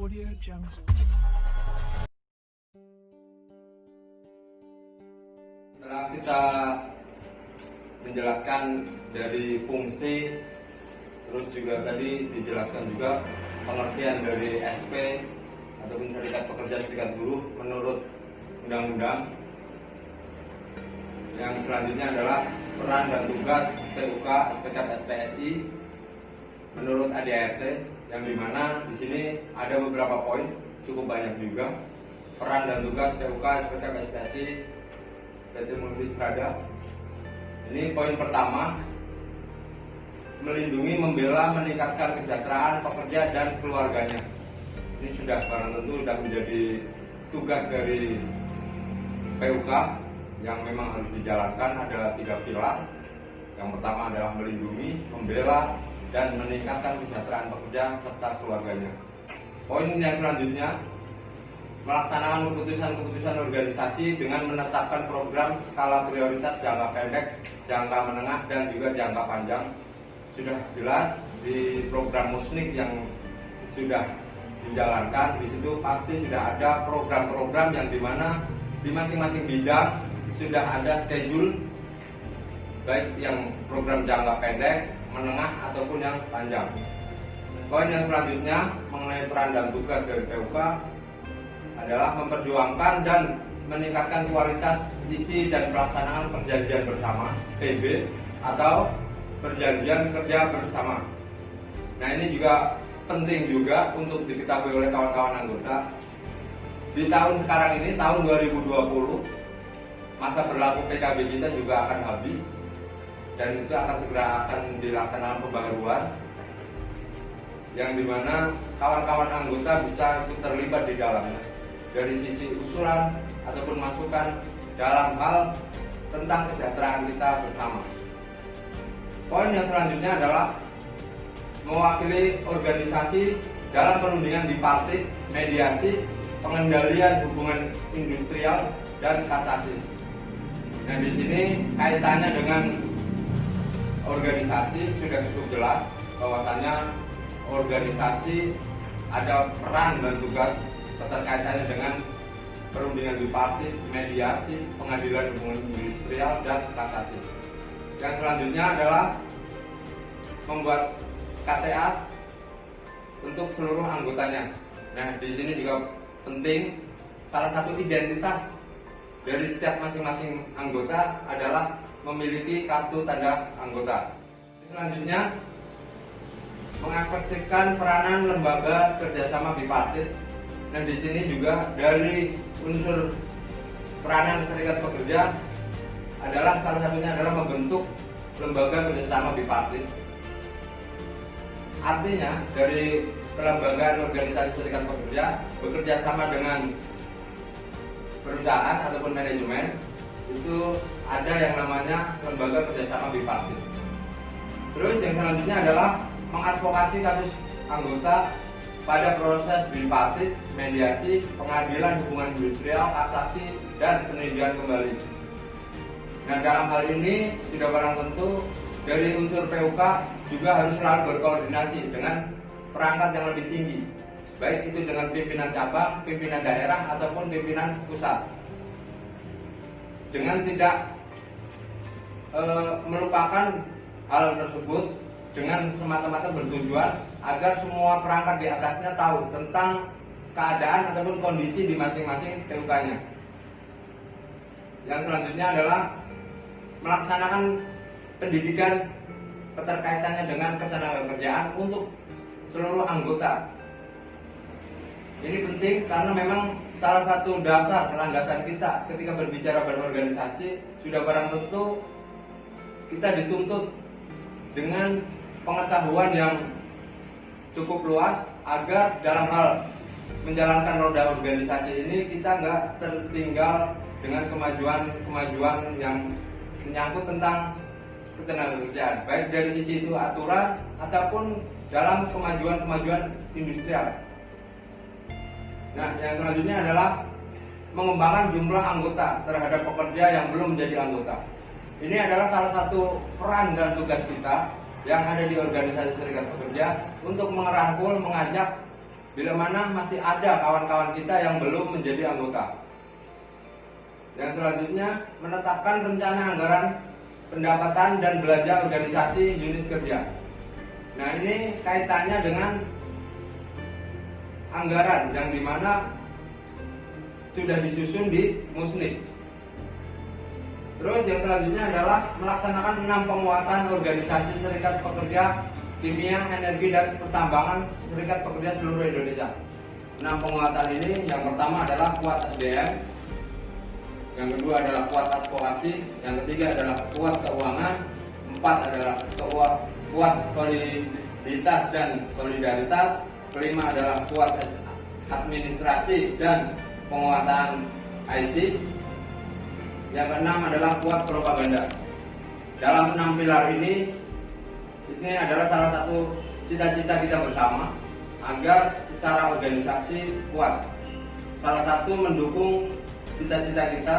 Audio Jungle. Setelah kita menjelaskan dari fungsi, terus juga tadi dijelaskan juga pengertian dari SP ataupun Serikat Pekerja Serikat Buruh menurut undang-undang. Yang selanjutnya adalah peran dan tugas PUK, SPK, SPSI menurut ADART, yang dimana di sini ada beberapa poin, cukup banyak juga. Peran dan tugas PUK, SPK, SPSI PT Multistrada. Ini poin pertama, melindungi, membela, meningkatkan kesejahteraan pekerja dan keluarganya. Ini sudah barang tentu sudah menjadi tugas dari PUK yang memang harus dijalankan. Ada 3 pilar. Yang pertama adalah melindungi, membela, dan meningkatkan kesejahteraan pekerja serta keluarganya. Poin yang selanjutnya, melaksanakan keputusan-keputusan organisasi dengan menetapkan program skala prioritas jangka pendek, jangka menengah, dan juga jangka panjang. Sudah jelas di program Musnik yang sudah dijalankan, di situ pasti sudah ada program-program yang dimana di masing-masing bidang sudah ada schedule, baik yang program jangka pendek, menengah, ataupun yang panjang. Poin yang selanjutnya mengenai peran dan tugas dari PUK adalah memperjuangkan dan meningkatkan kualitas isi dan pelaksanaan perjanjian bersama PB atau perjanjian kerja bersama. Nah, ini juga penting juga untuk diketahui oleh kawan-kawan anggota. Di tahun sekarang ini, tahun 2020, masa berlaku PKB kita juga akan habis, dan itu akan segera akan dilaksanakan pembaharuan, yang dimana kawan-kawan anggota bisa ikut terlibat di dalamnya dari sisi usulan ataupun masukan dalam hal tentang kesejahteraan kita bersama. Poin yang selanjutnya adalah mewakili organisasi dalam perundingan bipartit, mediasi, pengendalian hubungan industrial, dan kasasi. Nah, di sini kaitannya dengan organisasi sudah cukup jelas bahwasannya organisasi ada peran dan tugas keterkaitannya dengan perundingan bipartit, mediasi, pengadilan hubungan industrial, dan kasasi. Yang selanjutnya adalah membuat KTA untuk seluruh anggotanya. Nah, di sini juga penting, salah satu identitas dari setiap masing-masing anggota adalah memiliki kartu tanda anggota. Selanjutnya, mengefektifkan peranan lembaga kerjasama bipartit. Nah, di sini juga dari unsur peranan serikat pekerja adalah salah satunya adalah membentuk lembaga kerjasama bipartit. Artinya dari kelembagaan organisasi serikat pekerja bekerja sama dengan perusahaan ataupun manajemen, itu ada yang namanya lembaga kerjasama bipartit. Terus yang selanjutnya adalah mengadvokasi kasus anggota pada proses bipartit, mediasi, pengadilan hubungan industrial, kasasi, dan peninjauan kembali. Nah, dalam hal ini sudah barang tentu dari unsur PUK juga harus selalu berkoordinasi dengan perangkat yang lebih tinggi, baik itu dengan pimpinan cabang, pimpinan daerah, ataupun pimpinan pusat, dengan tidak melupakan hal tersebut, dengan semata-mata bertujuan agar semua perangkat di atasnya tahu tentang keadaan ataupun kondisi di masing-masing PUK-nya. Yang selanjutnya adalah melaksanakan pendidikan keterkaitannya dengan ketenagakerjaan untuk seluruh anggota. Ini penting karena memang salah satu dasar landasan kita ketika berbicara berorganisasi sudah barang tentu kita dituntut dengan pengetahuan yang cukup luas agar dalam hal menjalankan roda organisasi ini kita nggak tertinggal dengan kemajuan yang menyangkut tentang ketenagakerjaan, baik dari sisi itu aturan ataupun dalam kemajuan industrial. Nah, yang selanjutnya adalah mengembangkan jumlah anggota terhadap pekerja yang belum menjadi anggota. Ini adalah salah satu peran dan tugas kita yang ada di organisasi serikat pekerja untuk merangkul, mengajak bila mana masih ada kawan-kawan kita yang belum menjadi anggota. Yang selanjutnya, menetapkan rencana anggaran pendapatan dan belanja organisasi unit kerja. Nah, ini kaitannya dengan anggaran yang dimana sudah disusun di Musnik. Terus yang selanjutnya adalah melaksanakan 6 penguatan organisasi Serikat Pekerja Kimia, Energi, dan Pertambangan Serikat Pekerja seluruh Indonesia. 6 penguatan ini, yang pertama adalah kuat SDM, yang kedua adalah kuat advokasi, yang ketiga adalah kuat keuangan, 4 adalah kuat soliditas dan solidaritas, kelima adalah kuat administrasi dan penguasaan IT, yang keenam adalah kuat propaganda. Dalam 6 pilar ini adalah salah satu cita-cita kita bersama agar secara organisasi kuat. Salah satu mendukung cita-cita kita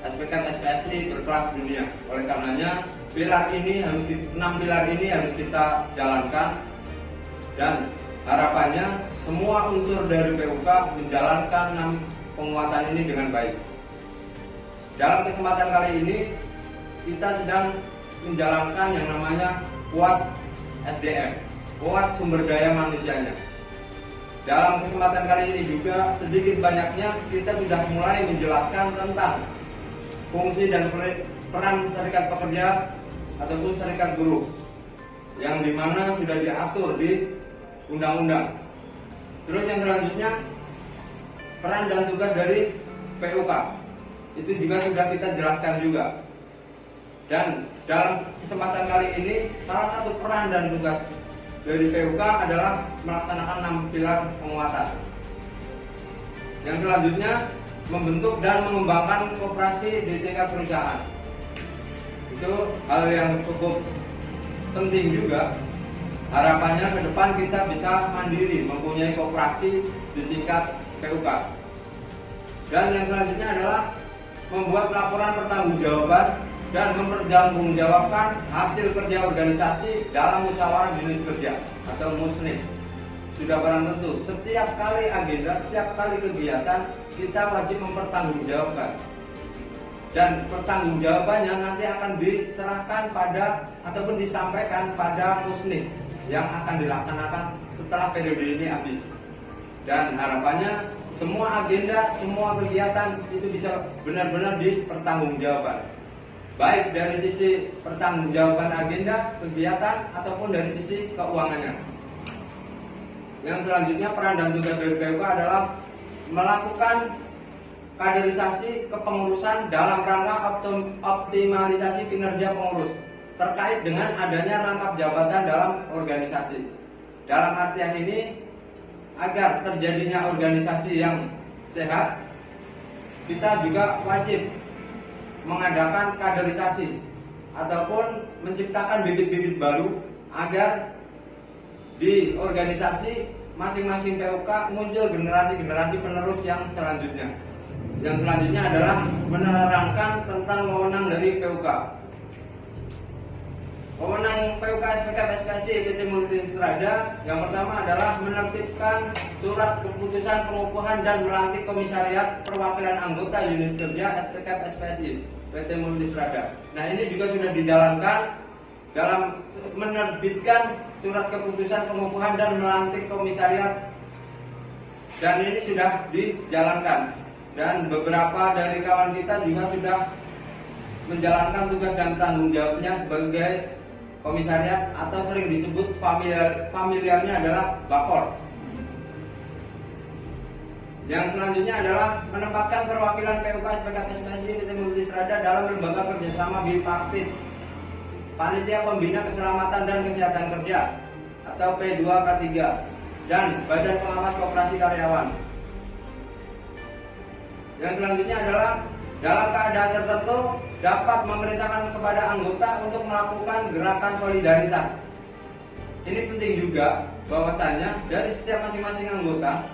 SPKP-SPSI berkelas dunia. Oleh karenanya 6 pilar ini harus kita jalankan, dan harapannya semua unsur dari PUK menjalankan 6 penguatan ini dengan baik. Dalam kesempatan kali ini kita sedang menjalankan yang namanya kuat SDM, kuat sumber daya manusianya. Dalam kesempatan kali ini juga sedikit banyaknya kita sudah mulai menjelaskan tentang fungsi dan peran serikat pekerja ataupun serikat buruh, yang dimana sudah diatur di undang-undang. Terus yang selanjutnya, peran dan tugas dari PUK itu juga sudah kita jelaskan juga. Dan dalam kesempatan kali ini salah satu peran dan tugas dari PUK adalah melaksanakan 6 pilar penguatan. Yang selanjutnya, membentuk dan mengembangkan koperasi di tingkat perusahaan. Itu hal yang cukup penting juga. Harapannya ke depan kita bisa mandiri mempunyai koperasi di tingkat PUK. Dan yang selanjutnya adalah membuat laporan pertanggungjawaban dan mempertanggungjawabkan hasil kerja organisasi dalam musyawarah unit kerja atau musnik. Sudah barang tentu setiap kali agenda, setiap kali kegiatan kita wajib mempertanggungjawabkan, dan pertanggungjawabannya nanti akan diserahkan pada ataupun disampaikan pada musnik yang akan dilaksanakan setelah periode ini habis. Dan harapannya semua agenda, semua kegiatan itu bisa benar-benar dipertanggungjawabkan, baik dari sisi pertanggungjawaban agenda, kegiatan, ataupun dari sisi keuangannya. Yang selanjutnya, peran dan tugas dari PUK adalah melakukan kaderisasi kepengurusan dalam rangka optimalisasi kinerja pengurus terkait dengan adanya rangkap jabatan dalam organisasi. Dalam artian ini, agar terjadinya organisasi yang sehat, kita juga wajib mengadakan kaderisasi ataupun menciptakan bibit-bibit baru agar di organisasi masing-masing PUK muncul generasi-generasi penerus yang selanjutnya. Yang selanjutnya adalah menerangkan tentang wewenang dari PUK. Wewenang PUK SPKP-SPSI PT Multistrada yang pertama adalah menertibkan surat keputusan pengukuhan dan melantik komisariat perwakilan anggota unit kerja SPKP-SPSI PT Multistrada. Nah, ini juga sudah dijalankan dalam menerbitkan surat keputusan pengukuhan dan melantik komisariat, dan ini sudah dijalankan. Dan beberapa dari kawan kita juga sudah menjalankan tugas dan tanggung jawabnya sebagai komisariat, atau sering disebut familiarnya adalah Bakor. Yang selanjutnya adalah menempatkan perwakilan PUK SPKP-SPSI PT Multistrada dalam lembaga kerjasama bipartit Panitia Pembina Keselamatan dan Kesehatan Kerja atau P2K3 dan Badan Pengawas Koperasi Karyawan. Yang selanjutnya adalah dalam keadaan tertentu dapat memerintahkan kepada anggota untuk melakukan gerakan solidaritas. Ini penting juga bahwasannya dari setiap masing-masing anggota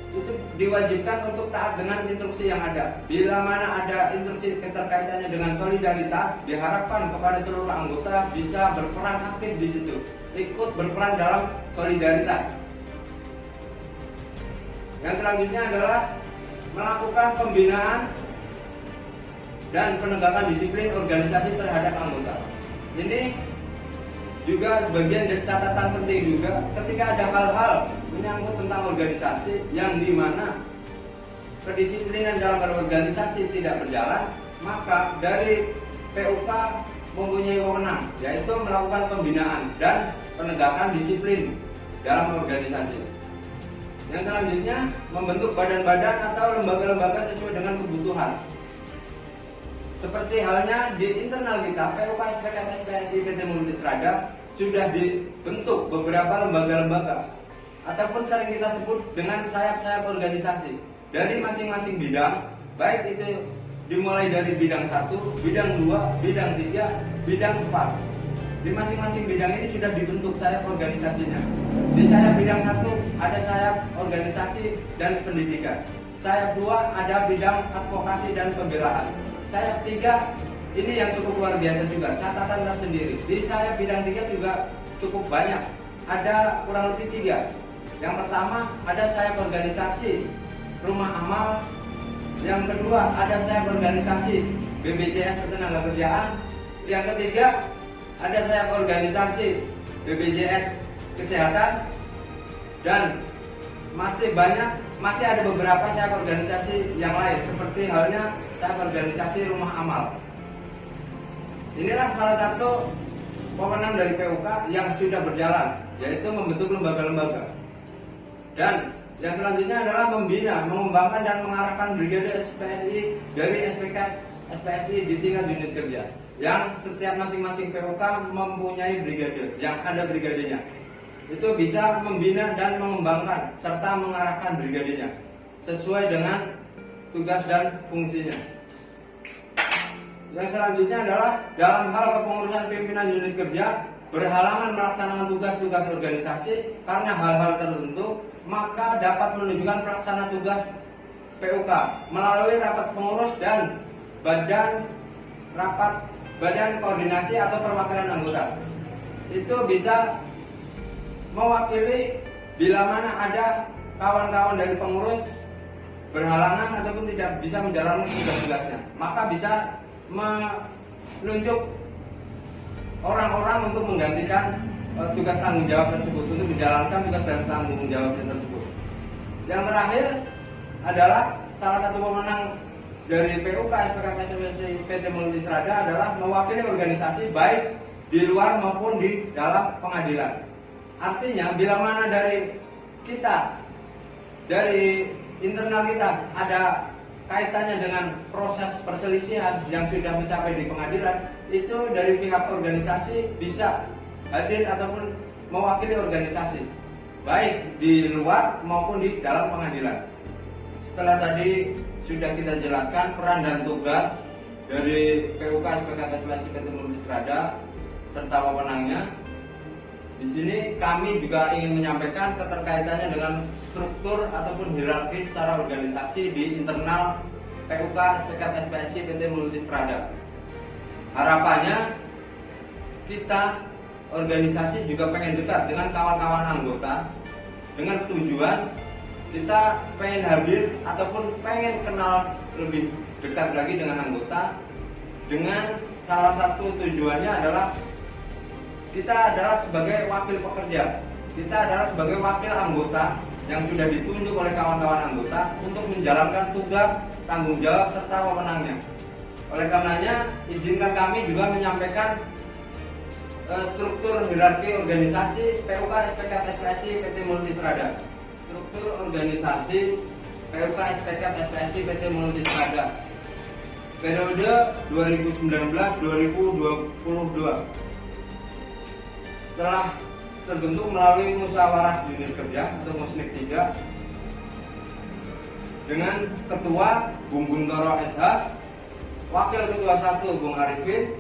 itu diwajibkan untuk taat dengan instruksi yang ada. Bila mana ada instruksi keterkaitannya dengan solidaritas, diharapkan kepada seluruh anggota bisa berperan aktif di situ, ikut berperan dalam solidaritas. Yang selanjutnya adalah melakukan pembinaan dan penegakan disiplin organisasi terhadap anggota. Ini juga bagian dari catatan penting juga ketika ada hal-hal menyangkut tentang organisasi yang dimana kedisiplinan dalam berorganisasi tidak berjalan, maka dari PUK mempunyai wewenang, yaitu melakukan pembinaan dan penegakan disiplin dalam organisasi. Yang selanjutnya membentuk badan-badan atau lembaga-lembaga sesuai dengan kebutuhan. Seperti halnya di internal kita, PUK SPK SPSI PT Multistrada sudah dibentuk beberapa lembaga-lembaga ataupun sering kita sebut dengan sayap-sayap organisasi dari masing-masing bidang, baik itu dimulai dari bidang 1, bidang 2, bidang 3, bidang 4. Di masing-masing bidang ini sudah dibentuk sayap organisasinya. Di sayap bidang 1 ada sayap organisasi dan pendidikan. Sayap 2 ada bidang advokasi dan pembelaan. Sayap 3 ini yang cukup luar biasa juga, catatan tersendiri. Di sayap bidang 3 juga cukup banyak. Ada kurang lebih 3. Yang pertama ada sayap organisasi rumah amal. Yang kedua ada sayap organisasi BPJS Ketenagakerjaan. Yang ketiga ada sayap organisasi BPJS Kesehatan. Dan masih ada beberapa sayap organisasi yang lain, seperti halnya sayap organisasi rumah amal. Inilah salah satu wewenang dari PUK yang sudah berjalan, yaitu membentuk lembaga-lembaga. Dan yang selanjutnya adalah membina, mengembangkan dan mengarahkan brigade SPSI dari SPSI di tingkat unit kerja. Yang setiap masing-masing PUK mempunyai brigade, yang ada brigadenya. Itu bisa membina dan mengembangkan serta mengarahkan brigadenya sesuai dengan tugas dan fungsinya. Yang selanjutnya adalah dalam hal kepengurusan pimpinan unit kerja berhalangan melaksanakan tugas-tugas organisasi karena hal-hal tertentu, maka dapat menunjukkan pelaksana tugas PUK melalui rapat pengurus dan badan koordinasi atau perwakilan anggota. Itu bisa mewakili bila mana ada kawan-kawan dari pengurus berhalangan ataupun tidak bisa menjalankan tugas-tugasnya, maka bisa menunjuk orang-orang untuk menggantikan tugas tanggung jawab tersebut, untuk menjalankan tugas dan tanggung jawabnya tersebut. Yang terakhir adalah salah satu pemenang dari PUK SPK SPSI PT Multistrada adalah mewakili organisasi baik di luar maupun di dalam pengadilan. Artinya bila mana dari internal kita ada kaitannya dengan proses perselisihan yang sudah mencapai di pengadilan, itu dari pihak organisasi bisa hadir ataupun mewakili organisasi baik di luar maupun di dalam pengadilan. Setelah tadi sudah kita jelaskan peran dan tugas dari PUK SPK SPSI PT Multistrada serta wewenangnya, di sini kami juga ingin menyampaikan keterkaitannya dengan struktur ataupun hierarki secara organisasi di internal PUK SPK SPSI PT Multistrada. Harapannya kita organisasi juga pengen dekat dengan kawan-kawan anggota dengan tujuan kita pengen hadir ataupun pengen kenal lebih dekat lagi dengan anggota, dengan salah satu tujuannya adalah kita adalah sebagai wakil pekerja, kita adalah sebagai wakil anggota yang sudah ditunjuk oleh kawan-kawan anggota untuk menjalankan tugas, tanggung jawab serta wewenangnya. Oleh karenanya izinkan kami juga menyampaikan struktur hierarki organisasi PUK SPK SPSI PT Multistrada. Struktur organisasi PUK SPK SPSI PT Multistrada periode 2019-2022 telah terbentuk melalui musyawarah unit kerja atau Musnik 3 dengan ketua Bung Guntoro SH, wakil ketua 1 Bung Arifin,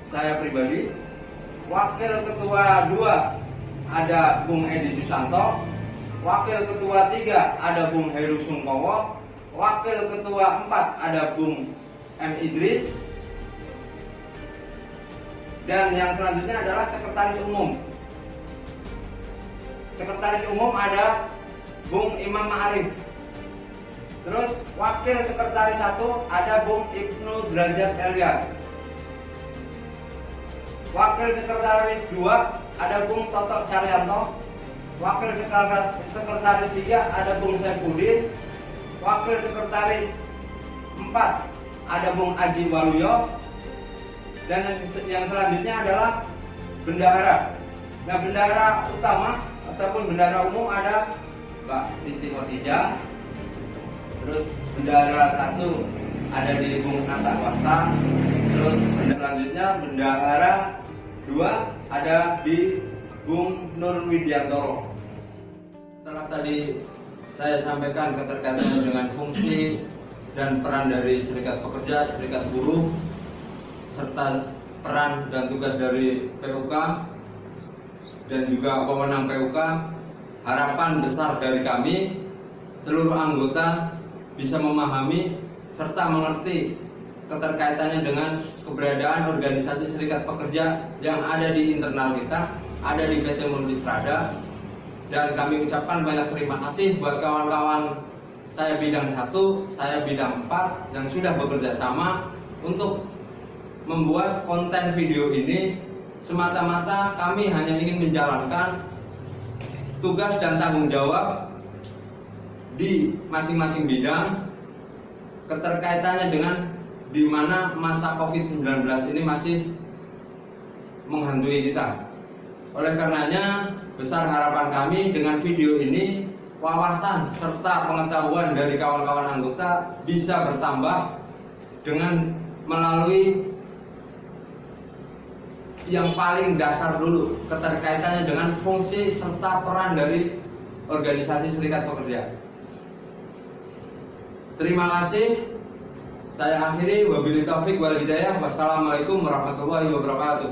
saya pribadi, wakil ketua 2 ada Bung Edi Susanto, wakil ketua 3 ada Bung Heru Sungkowo, wakil ketua 4 ada Bung M. Idris, dan yang selanjutnya adalah sekretaris umum. Sekretaris umum ada Bung Imam Ma'arif. Terus Wakil Sekretaris 1 ada Bung Ibnu Derajat Elia. Wakil Sekretaris 2 ada Bung Toto Caryanto. Wakil Sekretaris 3 ada Bung Saifuddin. Wakil Sekretaris 4 ada Bung Aji Waluyo. Dan yang selanjutnya adalah bendahara. Nah, bendahara utama ataupun bendahara umum ada Mbak Siti Khotijah. Terus bendahara 1 ada di Bung Atta Wasta. Terus selanjutnya bendahara 2 ada di Bung Nur Widiantoro. Setelah tadi saya sampaikan keterkaitan dengan fungsi dan peran dari serikat pekerja, serikat buruh, serta peran dan tugas dari PUK dan juga pemenang PUK, harapan besar dari kami seluruh anggota bisa memahami serta mengerti keterkaitannya dengan keberadaan organisasi serikat pekerja yang ada di internal kita, ada di PT Multistrada. Dan kami ucapkan banyak terima kasih buat kawan-kawan saya bidang 1, saya bidang 4 yang sudah bekerja sama untuk membuat konten video ini. Semata-mata kami hanya ingin menjalankan tugas dan tanggung jawab di masing-masing bidang, keterkaitannya dengan di mana masa COVID-19 ini masih menghantui kita. Oleh karenanya, besar harapan kami dengan video ini, wawasan serta pengetahuan dari kawan-kawan anggota bisa bertambah dengan melalui yang paling dasar dulu, keterkaitannya dengan fungsi serta peran dari organisasi serikat pekerja. Terima kasih. Saya akhiri, wabillahi taufik wal hidayah. Wassalamualaikum warahmatullahi wabarakatuh.